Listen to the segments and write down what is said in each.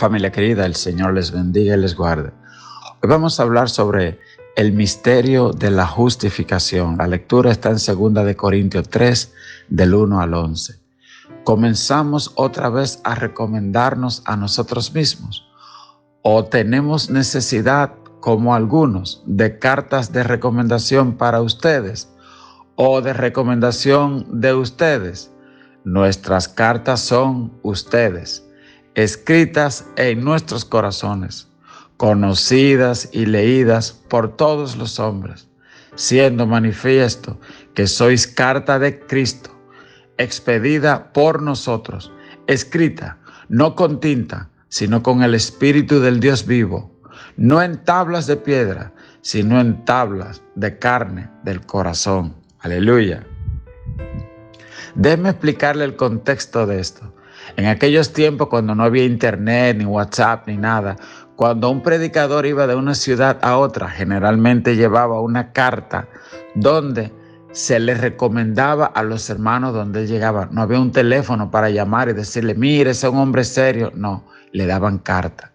Familia querida, el Señor les bendiga y les guarde. Hoy vamos a hablar sobre el misterio de la justificación. La lectura está en 2 Corintios 3, del 1 al 11. Comenzamos otra vez a recomendarnos a nosotros mismos. ¿O tenemos necesidad, como algunos, de cartas de recomendación para ustedes o de recomendación de ustedes? Nuestras cartas son ustedes, escritas en nuestros corazones, conocidas y leídas por todos los hombres, siendo manifiesto que sois carta de Cristo, expedida por nosotros, escrita no con tinta, sino con el Espíritu del Dios vivo, no en tablas de piedra, sino en tablas de carne del corazón. Aleluya. Déjeme explicarle el contexto de esto. En aquellos tiempos, cuando no había internet, ni WhatsApp, ni nada, cuando un predicador iba de una ciudad a otra, generalmente llevaba una carta donde se le recomendaba a los hermanos donde llegaba. No había un teléfono para llamar y decirle, mire, ese es un hombre serio. No, le daban carta.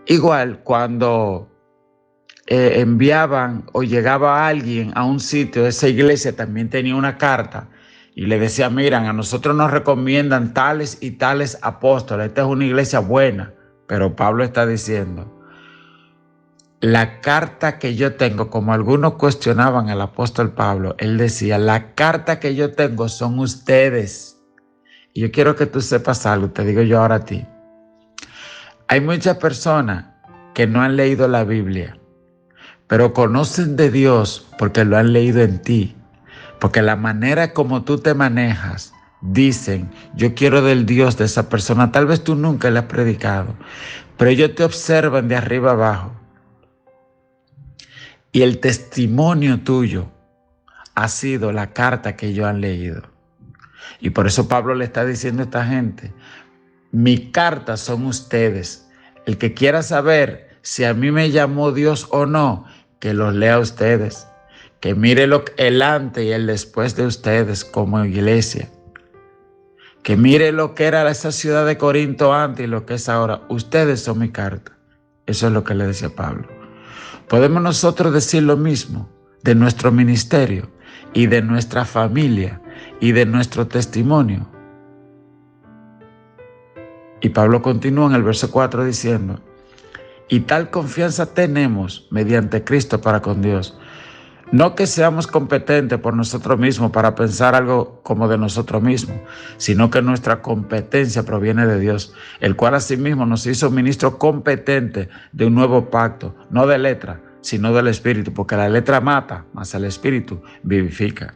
Igual, cuando enviaban o llegaba alguien a un sitio, esa iglesia también tenía una carta y le decía, miren, a nosotros nos recomiendan tales y tales apóstoles. Esta es una iglesia buena. Pero Pablo está diciendo, la carta que yo tengo, como algunos cuestionaban al apóstol Pablo, él decía, la carta que yo tengo son ustedes. Y yo quiero que tú sepas algo, te digo yo ahora a ti. Hay muchas personas que no han leído la Biblia, pero conocen de Dios porque lo han leído en ti. Porque la manera como tú te manejas, dicen, yo quiero del Dios de esa persona. Tal vez tú nunca le has predicado, pero ellos te observan de arriba abajo. Y el testimonio tuyo ha sido la carta que ellos han leído. Y por eso Pablo le está diciendo a esta gente, mi carta son ustedes. El que quiera saber si a mí me llamó Dios o no, que los lea a ustedes. Que mire el antes y el después de ustedes como iglesia. Que mire lo que era esa ciudad de Corinto antes y lo que es ahora. Ustedes son mi carta. Eso es lo que le decía Pablo. Podemos nosotros decir lo mismo de nuestro ministerio y de nuestra familia y de nuestro testimonio. Y Pablo continúa en el verso 4 diciendo, y tal confianza tenemos mediante Cristo para con Dios. No que seamos competentes por nosotros mismos para pensar algo como de nosotros mismos, sino que nuestra competencia proviene de Dios, el cual asimismo nos hizo ministros competentes de un nuevo pacto, no de letra, sino del Espíritu, porque la letra mata, mas el Espíritu vivifica.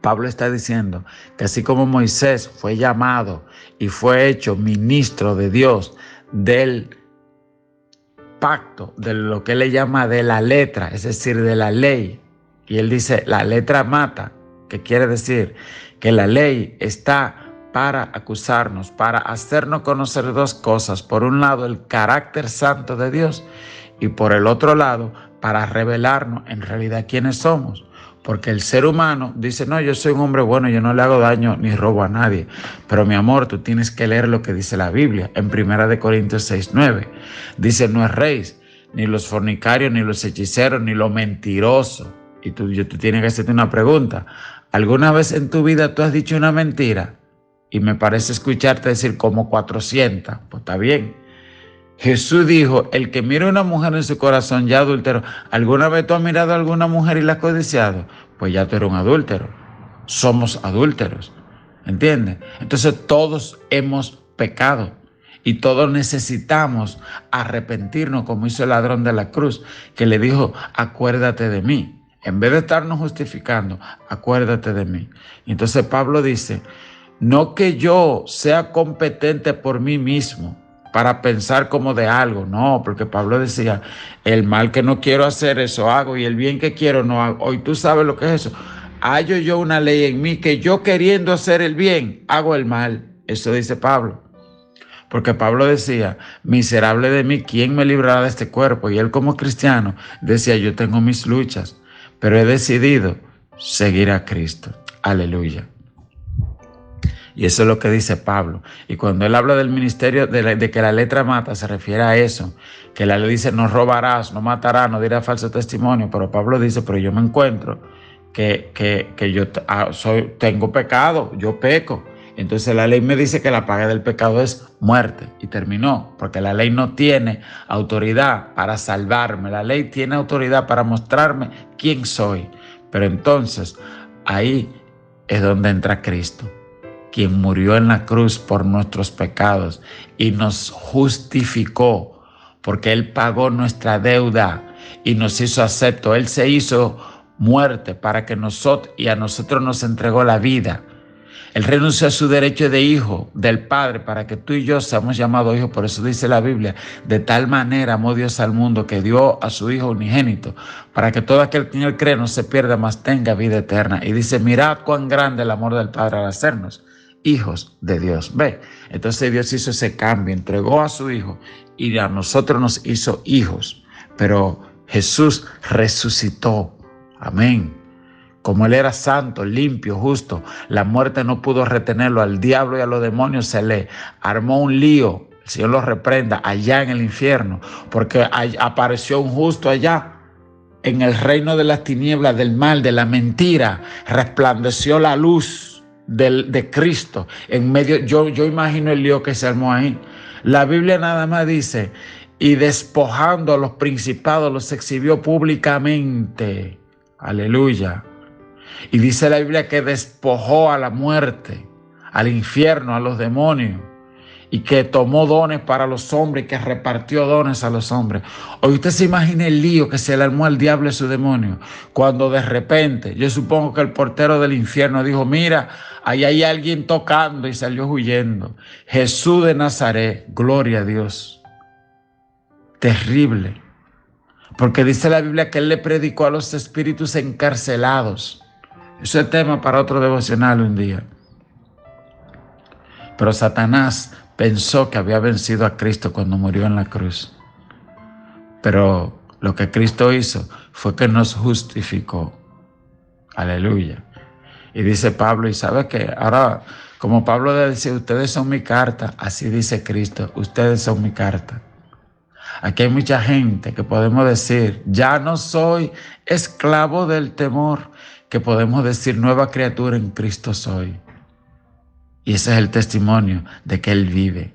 Pablo está diciendo que así como Moisés fue llamado y fue hecho ministro de Dios del pacto, de lo que él le llama de la letra, es decir, de la ley. Y él dice, la letra mata, que quiere decir que la ley está para acusarnos, para hacernos conocer dos cosas. Por un lado, el carácter santo de Dios y por el otro lado, para revelarnos en realidad quiénes somos. Porque el ser humano dice, no, yo soy un hombre bueno, yo no le hago daño ni robo a nadie. Pero mi amor, tú tienes que leer lo que dice la Biblia. En 1 Corintios 6, 9. Dice, no erréis, ni los fornicarios, ni los hechiceros, ni los mentirosos. Y tú tienes que hacerte una pregunta. ¿Alguna vez en tu vida tú has dicho una mentira? Y me parece escucharte decir como 400. Pues está bien. Jesús dijo, el que mira a una mujer en su corazón ya adúltero. ¿Alguna vez tú has mirado a alguna mujer y la has codiciado? Pues ya tú eres un adúltero. Somos adúlteros. ¿Entiendes? Entonces todos hemos pecado y todos necesitamos arrepentirnos, como hizo el ladrón de la cruz, que le dijo, acuérdate de mí. En vez de estarnos justificando, acuérdate de mí. Y entonces Pablo dice, no que yo sea competente por mí mismo, para pensar como de algo, no, porque Pablo decía, el mal que no quiero hacer, eso hago, y el bien que quiero no hago. Hoy tú sabes lo que es eso. Hallo yo una ley en mí que yo queriendo hacer el bien, hago el mal. Eso dice Pablo. Porque Pablo decía, miserable de mí, ¿quién me librará de este cuerpo? Y él como cristiano decía, yo tengo mis luchas, pero he decidido seguir a Cristo. Aleluya. Y eso es lo que dice Pablo. Y cuando él habla del ministerio, de que la letra mata, se refiere a eso. Que la ley dice, no robarás, no matarás, no dirás falso testimonio. Pero Pablo dice, pero yo me encuentro que yo tengo pecado, yo peco. Entonces la ley me dice que la paga del pecado es muerte. Y terminó, porque la ley no tiene autoridad para salvarme. La ley tiene autoridad para mostrarme quién soy. Pero entonces, ahí es donde entra Cristo, quien murió en la cruz por nuestros pecados y nos justificó, porque Él pagó nuestra deuda y nos hizo acepto. Él se hizo muerte para que nosotros, y a nosotros nos entregó la vida. Él renunció a su derecho de hijo del Padre para que tú y yo seamos llamados hijos. Por eso dice la Biblia, de tal manera amó Dios al mundo que dio a su Hijo unigénito, para que todo aquel que en Él cree no se pierda, mas tenga vida eterna. Y dice, mirad cuán grande el amor del Padre al hacernos hijos de Dios. Ve, entonces Dios hizo ese cambio, entregó a su Hijo y a nosotros nos hizo hijos. Pero Jesús resucitó. Amén. Como Él era santo, limpio, justo, la muerte no pudo retenerlo. Al diablo y a los demonios se le armó un lío. El Señor los reprenda allá en el infierno, porque apareció un justo allá. En el reino de las tinieblas, del mal, de la mentira, resplandeció la luz de Cristo. En medio, yo imagino el lío que se armó ahí. La Biblia nada más dice, y despojando a los principados los exhibió públicamente. Aleluya. Y dice la Biblia que despojó a la muerte, al infierno, a los demonios, y que tomó dones para los hombres y que repartió dones a los hombres. Hoy usted se imagina el lío que se le armó al diablo y su demonio, cuando de repente, yo supongo que el portero del infierno dijo, mira, ahí hay alguien tocando, y salió huyendo. Jesús de Nazaret, gloria a Dios. Terrible. Porque dice la Biblia que Él le predicó a los espíritus encarcelados. Eso es tema para otro devocional un día. Pero Satanás pensó que había vencido a Cristo cuando murió en la cruz. Pero lo que Cristo hizo fue que nos justificó. Aleluya. Y dice Pablo, y sabe que ahora, como Pablo dice, ustedes son mi carta, así dice Cristo, ustedes son mi carta. Aquí hay mucha gente que podemos decir, ya no soy esclavo del temor, que podemos decir, nueva criatura en Cristo soy. Y ese es el testimonio de que Él vive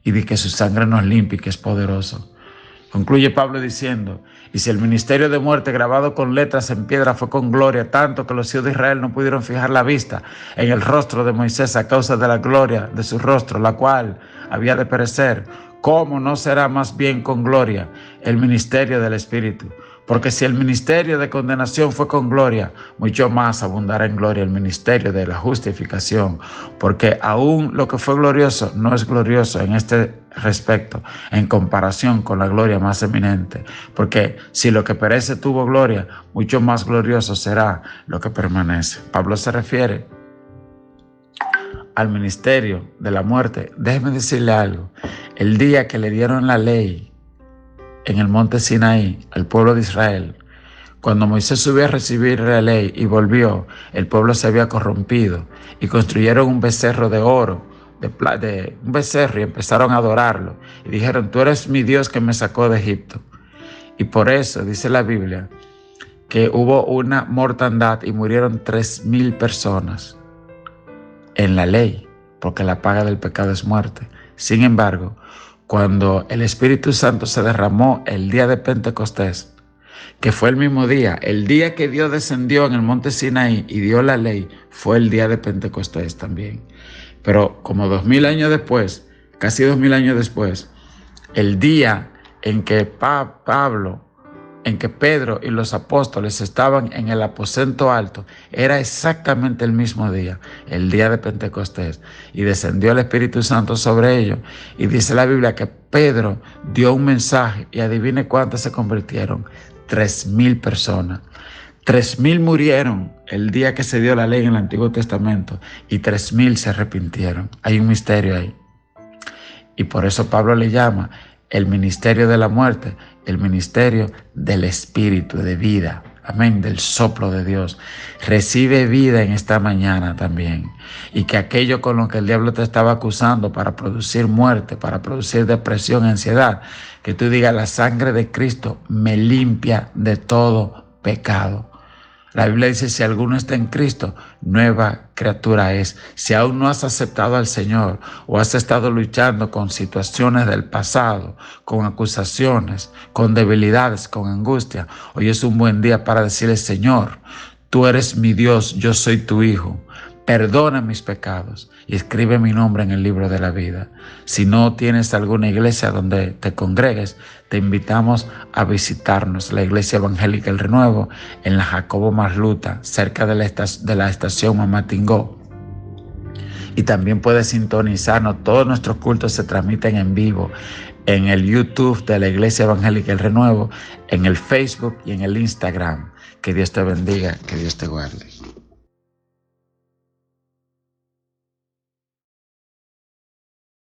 y de que su sangre nos limpia y que es poderoso. Concluye Pablo diciendo, y si el ministerio de muerte grabado con letras en piedra fue con gloria, tanto que los hijos de Israel no pudieron fijar la vista en el rostro de Moisés a causa de la gloria de su rostro, la cual había de perecer, ¿cómo no será más bien con gloria el ministerio del Espíritu? Porque si el ministerio de condenación fue con gloria, mucho más abundará en gloria el ministerio de la justificación. Porque aún lo que fue glorioso no es glorioso en este respecto, en comparación con la gloria más eminente. Porque si lo que perece tuvo gloria, mucho más glorioso será lo que permanece. Pablo se refiere al ministerio de la muerte. Déjeme decirle algo. El día que le dieron la ley en el monte Sinaí al pueblo de Israel, cuando Moisés subió a recibir la ley y volvió, el pueblo se había corrompido y construyeron un becerro de oro, un becerro, y empezaron a adorarlo y dijeron, tú eres mi Dios que me sacó de Egipto. Y por eso dice la Biblia que hubo una mortandad y murieron 3,000 personas en la ley, porque la paga del pecado es muerte. Sin embargo, cuando el Espíritu Santo se derramó el día de Pentecostés, que fue el mismo día, el día que Dios descendió en el monte Sinaí y dio la ley, fue el día de Pentecostés también. Pero como 2,000 años después, casi 2,000 años después, el día en que Pedro y los apóstoles estaban en el aposento alto, era exactamente el mismo día, el día de Pentecostés, y descendió el Espíritu Santo sobre ellos. Y dice la Biblia que Pedro dio un mensaje y adivine cuántas se convirtieron, 3,000 personas. 3,000 murieron el día que se dio la ley en el Antiguo Testamento y 3,000 se arrepintieron. Hay un misterio ahí. Y por eso Pablo le llama el ministerio de la muerte, el ministerio del Espíritu de vida. amén, del soplo de Dios. Recibe vida en esta mañana también. Y que aquello con lo que el diablo te estaba acusando para producir muerte, para producir depresión, ansiedad, que tú digas, la sangre de Cristo me limpia de todo pecado. La Biblia dice, si alguno está en Cristo, nueva criatura es. Si aún no has aceptado al Señor o has estado luchando con situaciones del pasado, con acusaciones, con debilidades, con angustia, hoy es un buen día para decirle, Señor, tú eres mi Dios, yo soy tu hijo. Perdona mis pecados y escribe mi nombre en el libro de la vida. Si no tienes alguna iglesia donde te congregues, te invitamos a visitarnos, la Iglesia Evangélica El Renuevo, en la Jacobo Marluta, cerca de la estación Mamatingó. Y también puedes sintonizarnos, todos nuestros cultos se transmiten en vivo en el YouTube de la Iglesia Evangélica El Renuevo, en el Facebook y en el Instagram. Que Dios te bendiga, que Dios te guarde.